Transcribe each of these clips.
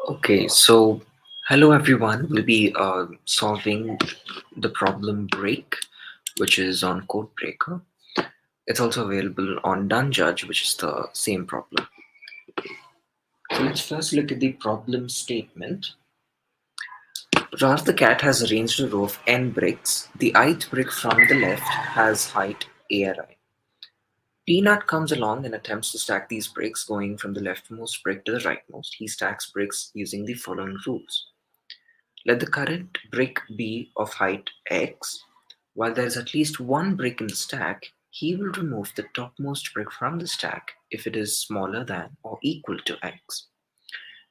Okay, so hello everyone. We'll be solving the problem break, which is on codebreaker. It's also available on Done Judge, which is the same problem. So let's first look at the problem statement. Ralph the cat has arranged a row of n bricks. The ith brick from the left has height ARI. Peanut comes along and attempts to stack these bricks, going from the leftmost brick to the rightmost. He stacks bricks using the following rules. Let the current brick be of height x. While there is at least one brick in the stack, he will remove the topmost brick from the stack if it is smaller than or equal to x.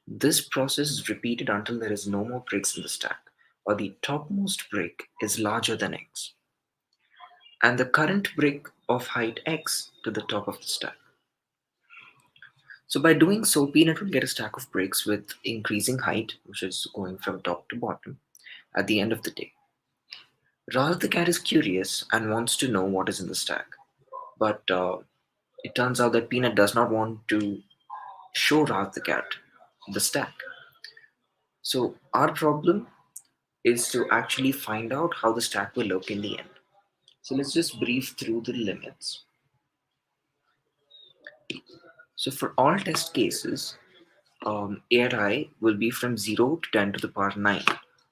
This process is repeated until there is no more bricks in the stack, or the topmost brick is larger than x, and the current brick of height x to the top of the stack. So by doing so, Peanut will get a stack of bricks with increasing height, which is going from top to bottom, at the end of the day. Ralph the cat is curious and wants to know what is in the stack, but it turns out that Peanut does not want to show Ralph the cat the stack. So our problem is to actually find out how the stack will look in the end. So let's just brief through the limits. So for all test cases, ARI will be from 0 to 10 to the power 9,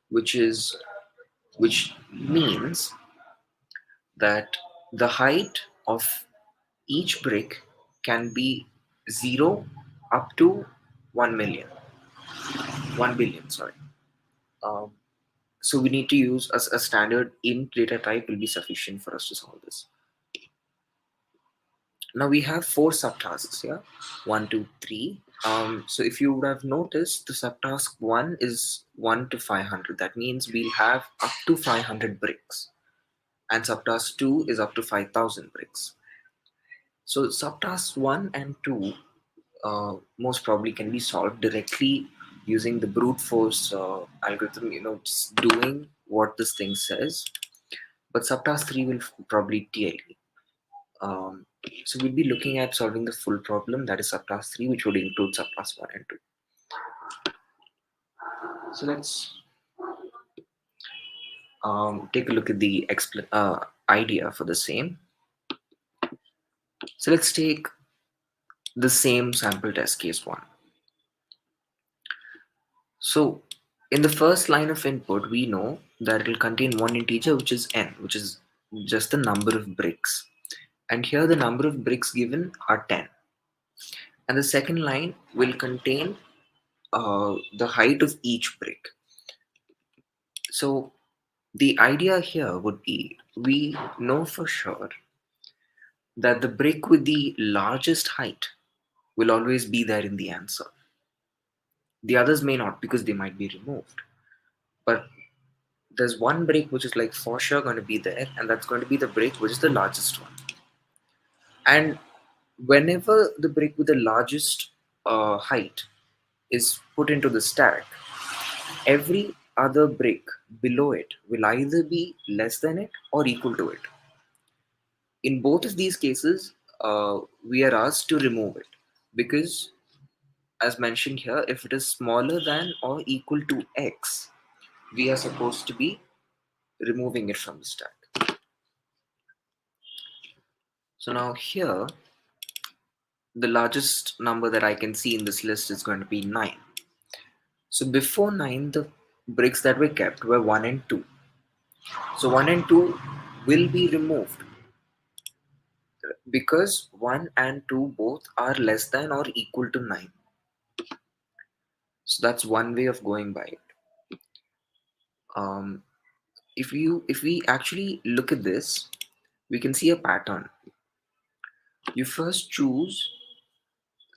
which is which means that the height of each brick can be 0 up to 1 million, 1 billion, sorry. Um, so we need to use a standard int data type will be sufficient for us to solve this. Now we have 4 subtasks here, 1, 2, 3. So if you would have noticed, the subtask 1 is 1 to 500. That means we'll have up to 500 bricks. And subtask 2 is up to 5,000 bricks. So subtasks 1 and 2 most probably can be solved directly using the brute force algorithm, just doing what this thing says. But subtask 3 will probably TLE. Um, so we'll be looking at solving the full problem, that is subtask 3, which would include subtask 1 and 2. So let's take a look at the idea for the same. So let's take the same sample test case 1. So in the first line of input, we know that it will contain one integer, which is n, which is just the number of bricks. And here the number of bricks given are 10. And the second line will contain the height of each brick. So the idea here would be, we know for sure that the brick with the largest height will always be there in the answer. The others may not, because they might be removed. But there's one brick which is like for sure going to be there, and that's going to be the brick which is the largest one. And whenever the brick with the largest height is put into the stack, every other brick below it will either be less than it or equal to it. In both of these cases, we are asked to remove it, because as mentioned here, if it is smaller than or equal to x, we are supposed to be removing it from the stack. So now here, the largest number that I can see in this list is going to be 9. So before 9, the bricks that were kept were 1 and 2. So 1 and 2 will be removed because 1 and 2 both are less than or equal to 9. So that's one way of going by it. If we actually look at this, we can see a pattern. You first choose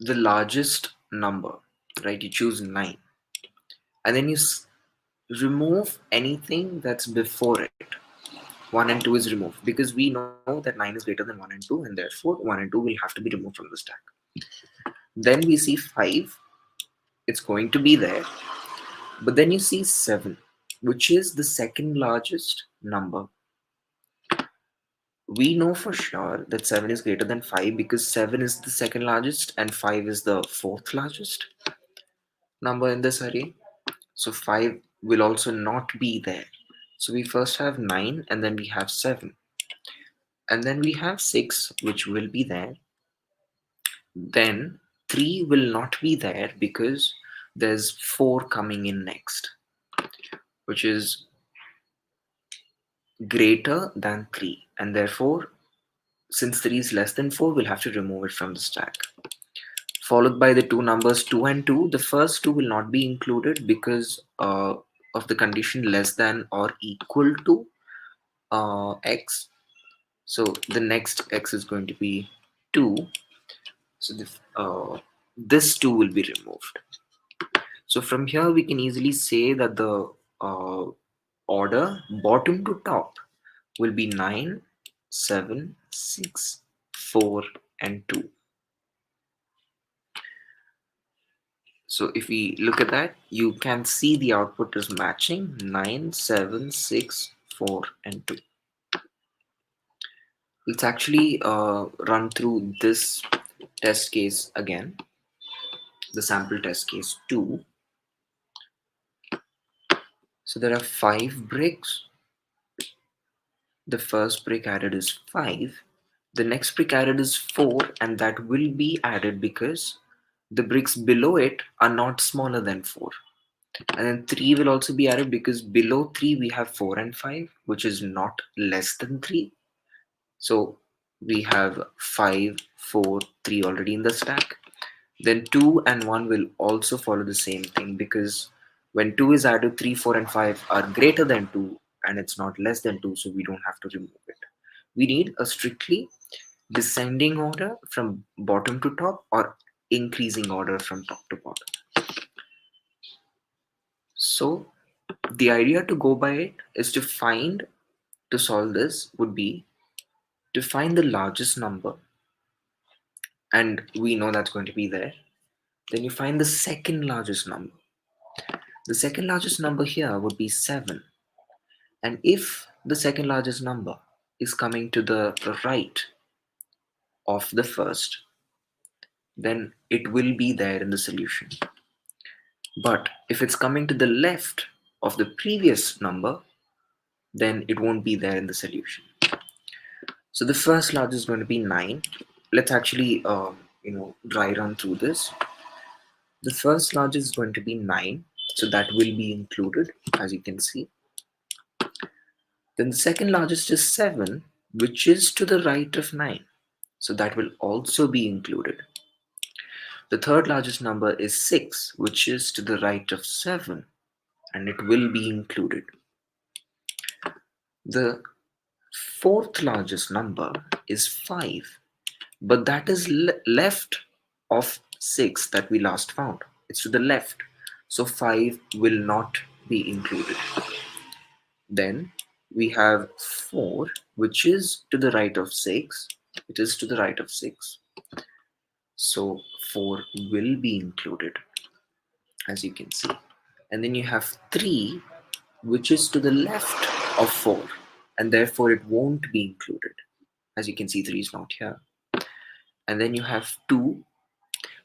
the largest number, right? You choose 9, and then you remove anything that's before it. 1 and 2 is removed because we know that 9 is greater than 1 and 2, and therefore 1 and 2 will have to be removed from the stack. Then we see 5, it's going to be there, but then you see 7, which is the second largest number. We know for sure that 7 is greater than 5 because 7 is the second largest and 5 is the fourth largest. number in this array. So 5 will also not be there. So we first have 9 and then we have 7. And then we have 6 which will be there. Then 3 will not be there because there's 4 coming in next, which is greater than 3. And therefore, since 3 is less than 4, we'll have to remove it from the stack. Followed by the two numbers 2 and 2. The first two will not be included because of the condition less than or equal to x. So the next x is going to be 2. So this 2 will be removed. So from here we can easily say that the order bottom to top will be 9, 7, 6, 4 and 2. So if we look at that, you can see the output is matching 9, 7, 6, 4 and 2. Let's actually run through this test case again, the sample test case 2. So there are 5 bricks. The first brick added is 5. The next brick added is 4, and that will be added because the bricks below it are not smaller than 4. And then 3 will also be added because below 3 we have 4 and 5, which is not less than 3. So we have 5, 4, 3 already in the stack. Then 2 and 1 will also follow the same thing because when 2 is added, 3, 4 and 5 are greater than 2 and it's not less than 2, so we don't have to remove it. We need a strictly descending order from bottom to top or increasing order from top to bottom. So the idea to go by it is to solve this would be to find the largest number, and we know that's going to be there. Then you find the second largest number. The second largest number here would be 7. And if the second largest number is coming to the right of the first, then it will be there in the solution. But if it's coming to the left of the previous number, then it won't be there in the solution. So the first largest is going to be 9. Let's actually dry run through this. The first largest is going to be 9, so that will be included, as you can see. Then the second largest is 7, which is to the right of 9, so that will also be included. The third largest number is 6, which is to the right of 7, and it will be included. The fourth largest number is 5, but that is left of 6 that we last found. It's to the left, so 5 will not be included. Then we have 4, which is to the right of 6. It is to the right of 6, so 4 will be included, as you can see. And then you have 3, which is to the left of 4, and therefore it won't be included. As you can see, 3 is not here. And then you have 2,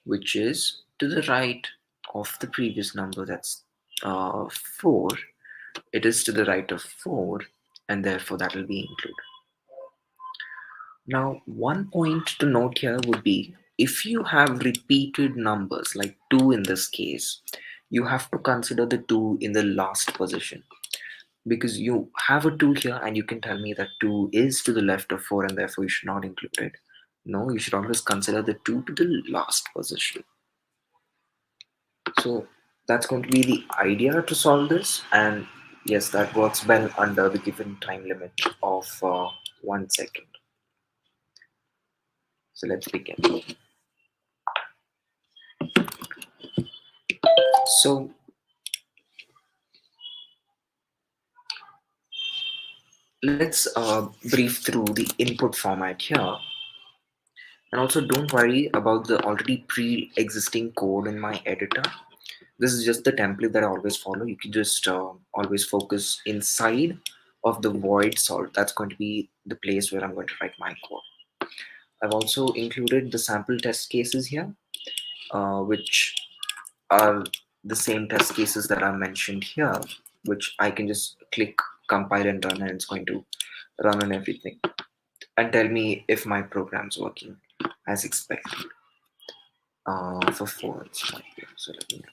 which is to the right of the previous number, that's 4. It is to the right of 4, and therefore that will be included. Now, one point to note here would be if you have repeated numbers like 2 in this case, you have to consider the 2 in the last position, because you have a 2 here and you can tell me that 2 is to the left of 4 and therefore you should not include it. No, you should always consider the 2 to the last position. So that's going to be the idea to solve this, and yes, that works well under the given time limit of 1 second. So let's begin. So let's brief through the input format here. And also don't worry about the already pre-existing code in my editor. This is just the template that I always follow. You can just always focus inside of the void salt. That's going to be the place where I'm going to write my code. I've also included the sample test cases here, which are the same test cases that are mentioned here, which I can just click compile and run, and it's going to run on everything and tell me if my program's working as expected. For 4, it's 5 here, so let me do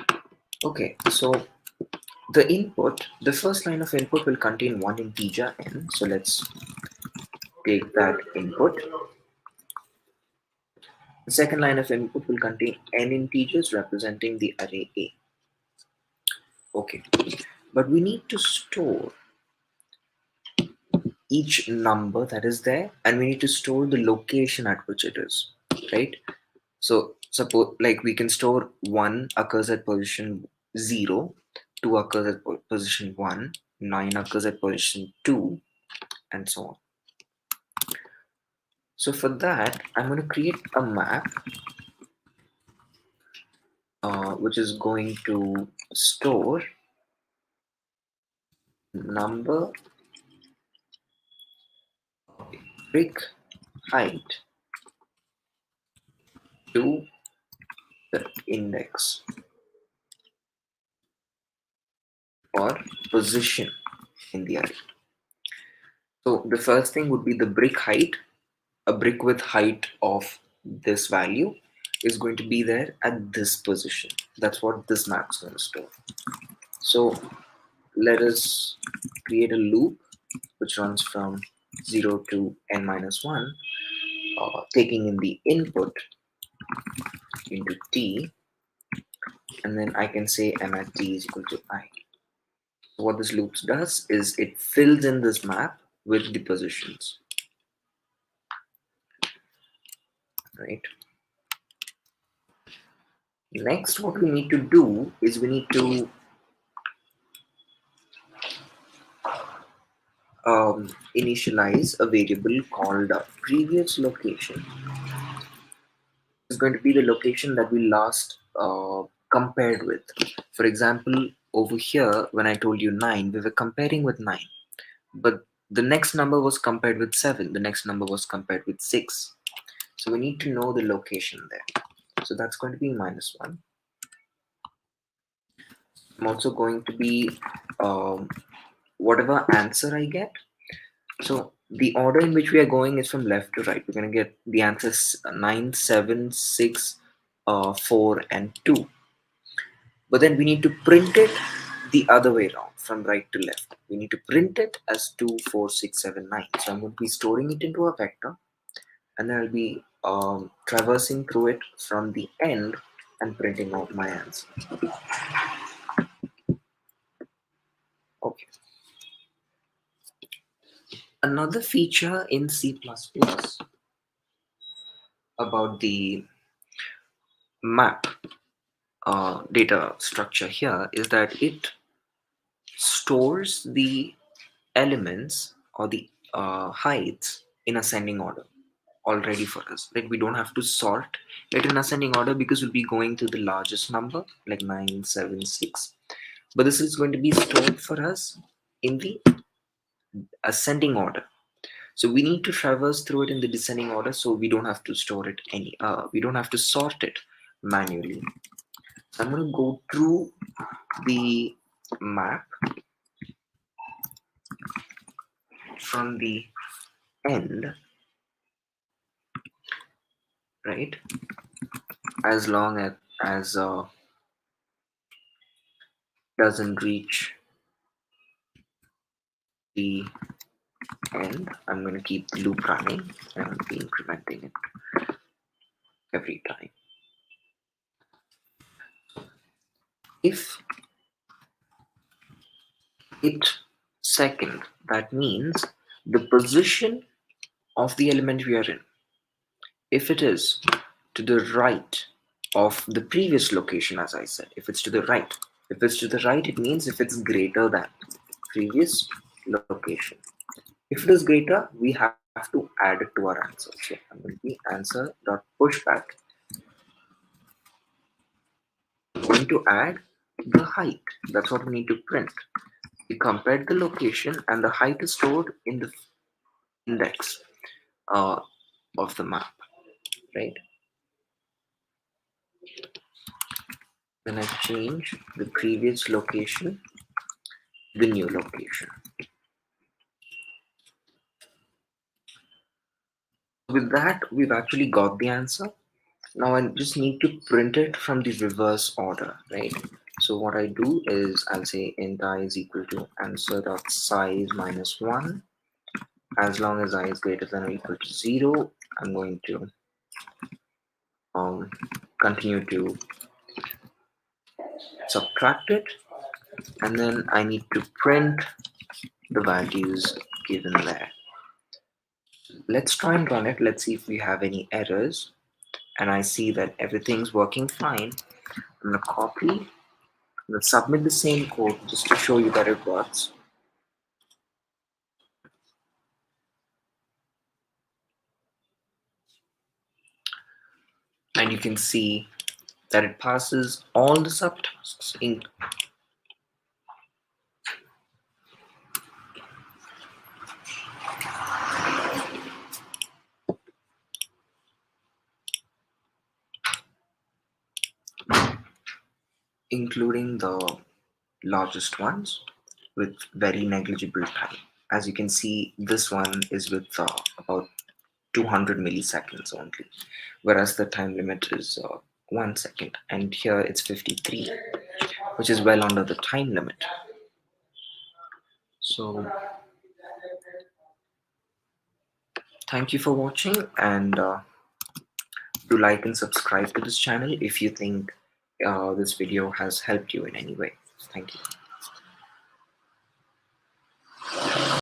5. Okay, so the first line of input will contain one integer n, so let's take that input. The second line of input will contain n integers representing the array A. Okay, but we need to store each number that is there, and we need to store the location at which it is, right? So suppose, like, we can store 1 occurs at position 0, 2 occurs at position 1, 9 occurs at position 2, and so on. So for that, I'm going to create a map which is going to store number brick height to the index or position in the array. So the first thing would be the brick height. A brick with height of this value is going to be there at this position. That's what this map is going to store. So let us create a loop which runs from 0 to n minus 1, taking in the input into t, and then I can say m at t is equal to I. So what this loop does is it fills in this map with the positions, right? Next, what we need to do is we need to initialize a variable called previous location. Is going to be the location that we last compared with. For example, over here, when I told you 9, we were comparing with 9, but the next number was compared with 7, the next number was compared with 6. So we need to know the location there. So that's going to be -1. I'm also going to be whatever answer I get. So the order in which we are going is from left to right. We're going to get the answers 9, 7, 6, 4, and 2. But then we need to print it the other way around, from right to left. We need to print it as 2, 4, 6, 7, 9. So I'm going to be storing it into a vector, and then I'll be traversing through it from the end and printing out my answer. Okay. Another feature in C++ about the map data structure here is that it stores the elements or the heights in ascending order already for us. Like, we don't have to sort it in ascending order because we'll be going to the largest number like 9, 7, 6. But this is going to be stored for us in the ascending order. So we need to traverse through it in the descending order, so we don't have to store it we don't have to sort it manually. So I'm going to go through the map from the end, right? As long as doesn't reach the end, I'm going to keep the loop running and I'll be incrementing it every time. If it second, that means the position of the element we are in. If it is to the right of the previous location, as I said, if it's to the right, if it's to the right, it means if it's greater than previous location. If it is greater, we have to add it to our answer. So I'm going to be answer.pushback. I'm going to add the height. That's what we need to print. We compared the location, and the height is stored in the index of the map, right? Then I change the previous location to the new location. With that, we've actually got the answer. Now I just need to print it from the reverse order, right? So what I do is I'll say int I is equal to answer dot size minus 1. As long as I is greater than or equal to 0, I'm going to continue to subtract it, and then I need to print the values given there. Let's try and run it. Let's see if we have any errors. And I see that everything's working fine. I'm gonna copy, let's submit the same code just to show you that it works. And you can see that it passes all the subtasks, including the largest ones with very negligible time. As you can see, this one is with about 200 milliseconds only, whereas the time limit is 1 second, and here it's 53, which is well under the time limit. So thank you for watching, and do like and subscribe to this channel if you think this video has helped you in any way. Thank you.